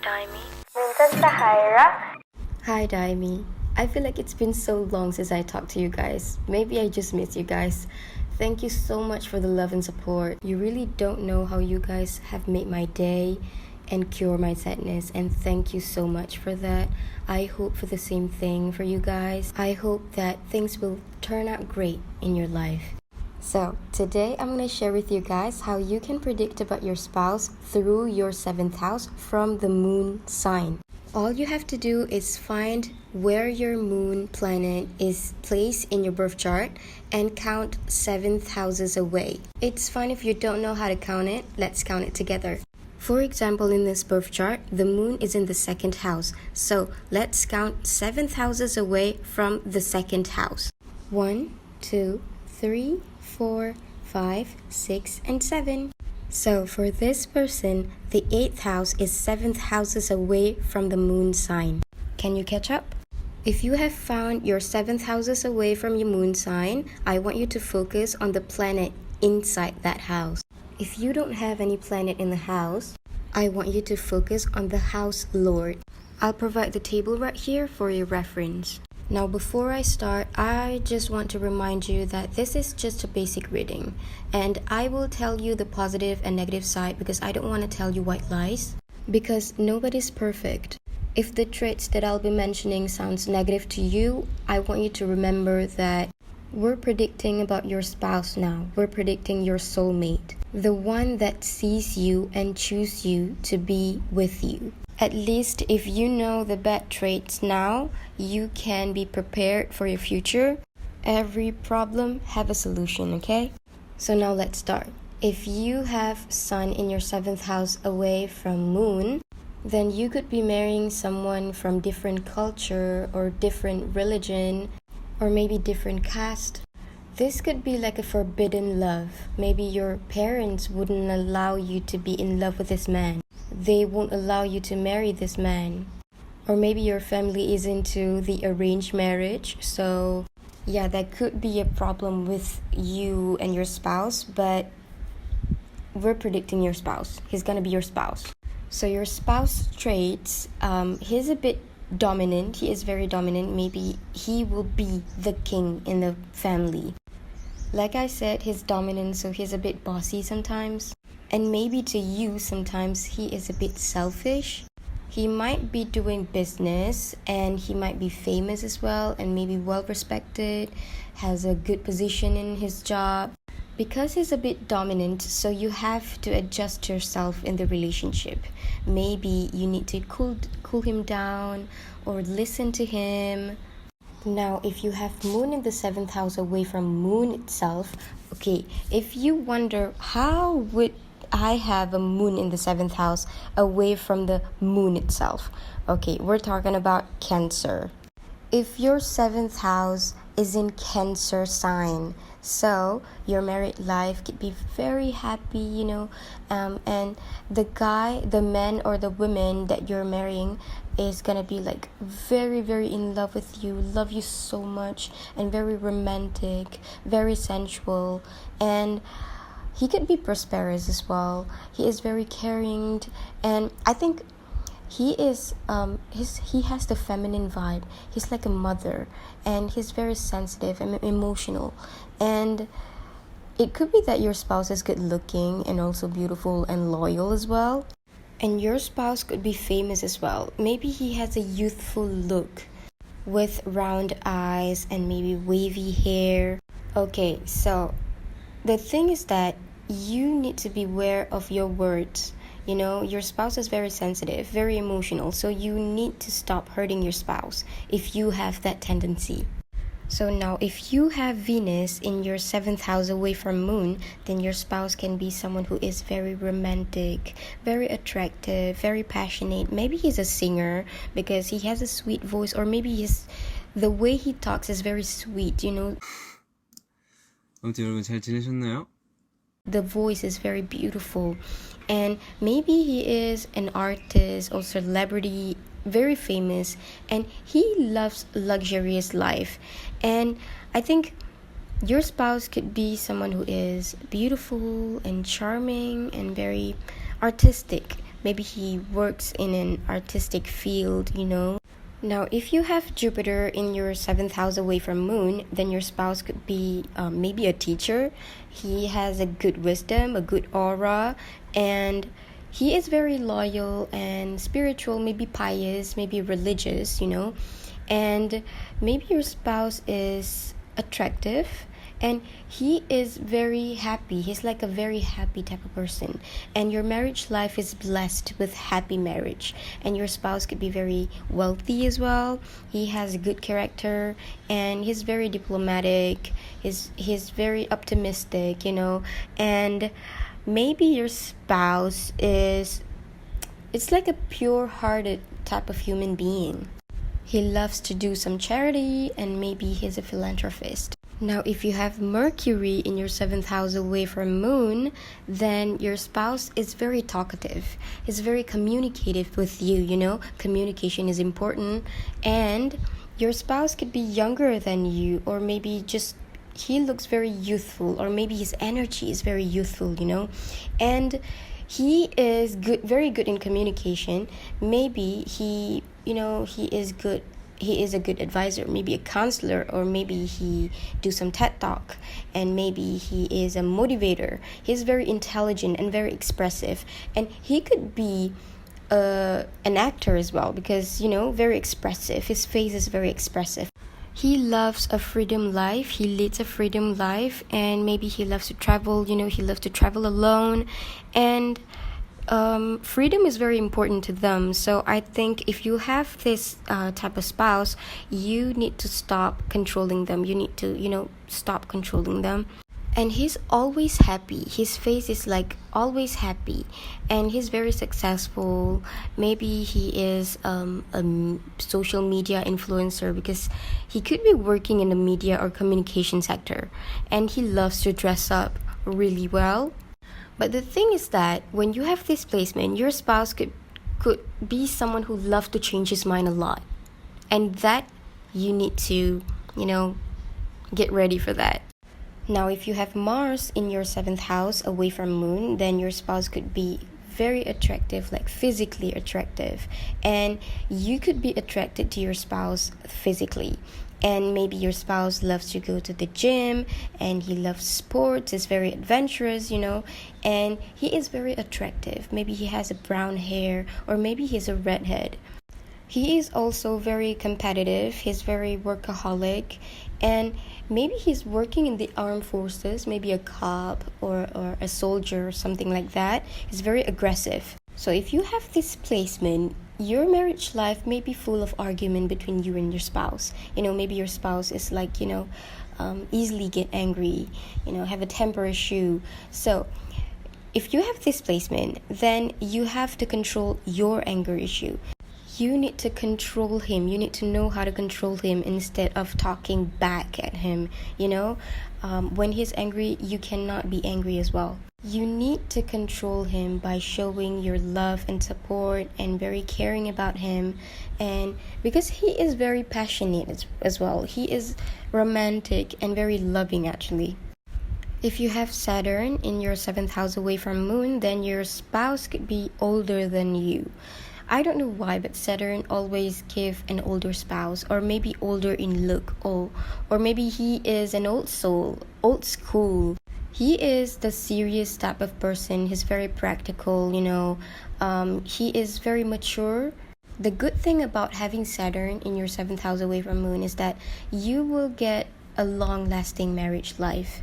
Dimey. Minsan sa Hyra. Hi, Dimey. I feel like it's been so long since I talked to you guys. Maybe I just miss you guys. Thank you so much for the love and support. You really don't know how you guys have made my day and cure my sadness, and thank you so much for that. I hope for the same thing for you guys. I hope that things will turn out great in your life. So today I'm going to share with you guys how you can predict about your spouse through your 7th house from the moon sign. All you have to do is find where your moon planet is placed in your birth chart and count 7th houses away. It's fine if you don't know how to count it. Let's count it together. For example, in this birth chart, the moon is in the 2nd house. So let's count 7th houses away from the 2nd house. 1, 2, 3, 4, 5, 6, and 7. So for this person, the 8th house is 7th houses away from the moon sign. Can you catch up? If you have found your 7th houses away from your moon sign, I want you to focus on the planet inside that house. If you don't have any planet in the house, I want you to focus on the house lord. I'll provide the table right here for your reference. Now before I start, I just want to remind you that this is just a basic reading, and I will tell you the positive and negative side because I don't want to tell you white lies, because nobody's perfect. If the traits that I'll be mentioning sounds negative to you, I want you to remember that we're predicting about your spouse now. We're predicting your soulmate, the one that sees you and chooses you to be with you. At least if you know the bad traits now, you can be prepared for your future. Every problem have a solution, okay? So now let's start. If you have sun in your 7th house away from moon, then you could be marrying someone from different culture or different religion or maybe different caste. This could be like a forbidden love. Maybe your parents wouldn't allow you to be in love with this man. They won't allow you to marry this man. Or maybe your family is into the arranged marriage. So yeah, that could be a problem with you and your spouse, but we're predicting your spouse. He's gonna be your spouse. So your spouse traits, he's a bit dominant. He is very dominant. Maybe he will be the king in the family. Like I said, he's dominant, so he's a bit bossy sometimes. And maybe to you, sometimes he is a bit selfish. He might be doing business and he might be famous as well and maybe well respected, has a good position in his job. Because he's a bit dominant, so you have to adjust yourself in the relationship. Maybe you need to cool him down or listen to him. Now, if you have moon in the 7th house away from moon itself, okay, if you wonder how would I have a moon in the 7th house away from the moon itself, okay, we're talking about Cancer. If your 7th house is in Cancer sign, so your married life could be very happy, and the man or the woman that you're marrying is gonna be like very, very in love with you, love you so much, and very romantic, very sensual, and he could be prosperous as well. He is very caring, and I think he is he has the feminine vibe. He's like a mother, and he's very sensitive and emotional. And it could be that your spouse is good looking and also beautiful and loyal as well. And your spouse could be famous as well. Maybe he has a youthful look with round eyes and maybe wavy hair. Okay, so the thing is that you need to be aware of your words. Your spouse is very sensitive, very emotional, so you need to stop hurting your spouse if you have that tendency. So now, if you have Venus in your 7th house away from moon, then your spouse can be someone who is very romantic, very attractive, very passionate. Maybe he's a singer because he has a sweet voice, or maybe the way he talks is very sweet, 아무튼 여러분 잘 지내셨나요? The voice is very beautiful, and maybe he is an artist or celebrity, very famous, and he loves luxurious life. And I think your spouse could be someone who is beautiful and charming and very artistic. maybe he works in an artistic field, you know. Now, if you have Jupiter in your 7th house away from Moon, then your spouse could be maybe a teacher. He has a good wisdom, a good aura, and he is very loyal and spiritual, maybe pious, maybe religious, you know. And maybe your spouse is attractive and he is very happy. He's like a very happy type of person, and your marriage life is blessed with happy marriage. And your spouse could be very wealthy as well. He has a good character and he's very diplomatic. He's very optimistic, you know. And maybe your spouse is, it's like a pure-hearted type of human being. He loves to do some charity, and maybe he's a philanthropist. Now, if you have Mercury in your 7th house away from Moon, then your spouse is very talkative. He's very communicative with you, you know. Communication is important. And your spouse could be younger than you, or maybe just he looks very youthful, or maybe his energy is very youthful, you know. And he is good, very good in communication. Maybe he is a good advisor, maybe a counselor, or maybe he do some TED talk, and maybe he is a motivator. He's very intelligent and very expressive, and he could be an actor as well, because, you know, very expressive. His face is very expressive. He loves a freedom life. He leads a freedom life, and maybe he loves to travel, you know. He loves to travel alone, and freedom is very important to them. So I think if you have this type of spouse, you need to stop controlling them. You need to, you know, stop controlling them. And he's always happy. His face is like always happy, and he's very successful. Maybe he is a social media influencer, because he could be working in the media or communication sector, and he loves to dress up really well. But the thing is that when you have this placement, your spouse could be someone who loves to change his mind a lot. And that you need to, you know, get ready for that. Now, if you have Mars in your 7th house away from Moon, then your spouse could be very attractive, like physically attractive. And you could be attracted to your spouse physically. And maybe your spouse loves to go to the gym, and he loves sports, is very adventurous, you know, and he is very attractive. Maybe he has a brown hair, or maybe he's a redhead. He is also very competitive. He's very workaholic, and maybe he's working in the armed forces, maybe a cop or a soldier or something like that. He's very aggressive. So if you have this placement, your marriage life may be full of argument between you and your spouse. You know, maybe your spouse is like, you know, easily get angry, you know, have a temper issue. So if you have this placement, then you have to control your anger issue. You need to control him. You need to know how to control him instead of talking back at him, you know. When he's angry, you cannot be angry as well. You need to control him by showing your love and support and very caring about him. And because he is very passionate as well. He is romantic and very loving, actually. If you have Saturn in your 7th house away from Moon, then your spouse could be older than you. I don't know why, but Saturn always give an older spouse, or maybe older in look, or maybe he is an old soul, old school. He is the serious type of person. He's very practical, you know. He is very mature. The good thing about having Saturn in your 7th house away from Moon is that you will get a long-lasting marriage life.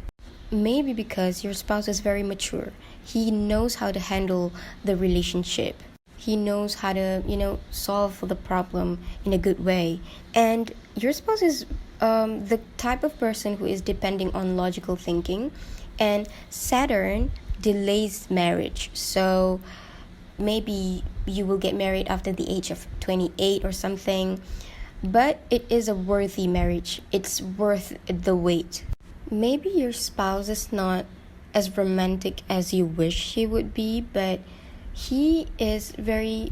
Maybe because your spouse is very mature. He knows how to handle the relationship. He knows how to, you know, solve the problem in a good way. And your spouse is the type of person who is depending on logical thinking. And Saturn delays marriage. So maybe you will get married after the age of 28 or something. But it is a worthy marriage. It's worth the wait. Maybe your spouse is not as romantic as you wish he would be, but he is very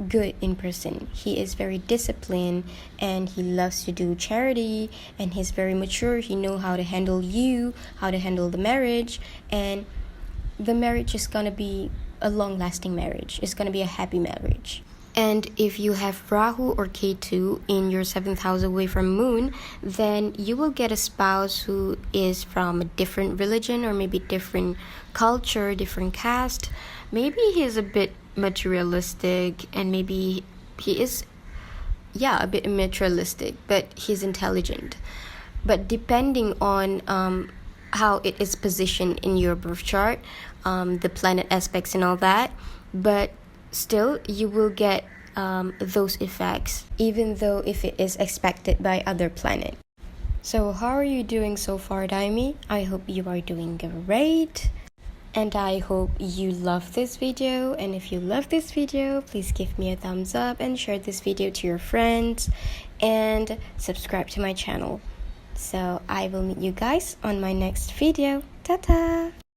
good in person. He is very disciplined, and he loves to do charity, and he's very mature. He knows how to handle you, how to handle the marriage, and the marriage is gonna be a long-lasting marriage. It's going to be a happy marriage. And if you have Rahu or Ketu in your 7th house away from Moon, then you will get a spouse who is from a different religion or maybe different culture, different caste. Maybe he's a bit materialistic, and maybe he is, a bit materialistic, but he's intelligent. But depending on how it is positioned in your birth chart, the planet aspects and all that, but still you will get those effects, even though if it is expected by other planet. So how are you doing so far, Dimey? I hope you are doing great, and I hope you love this video. And if you love this video, please give me a thumbs up and share this video to your friends and subscribe to my channel. So I will meet you guys on my next video. Ta-ta!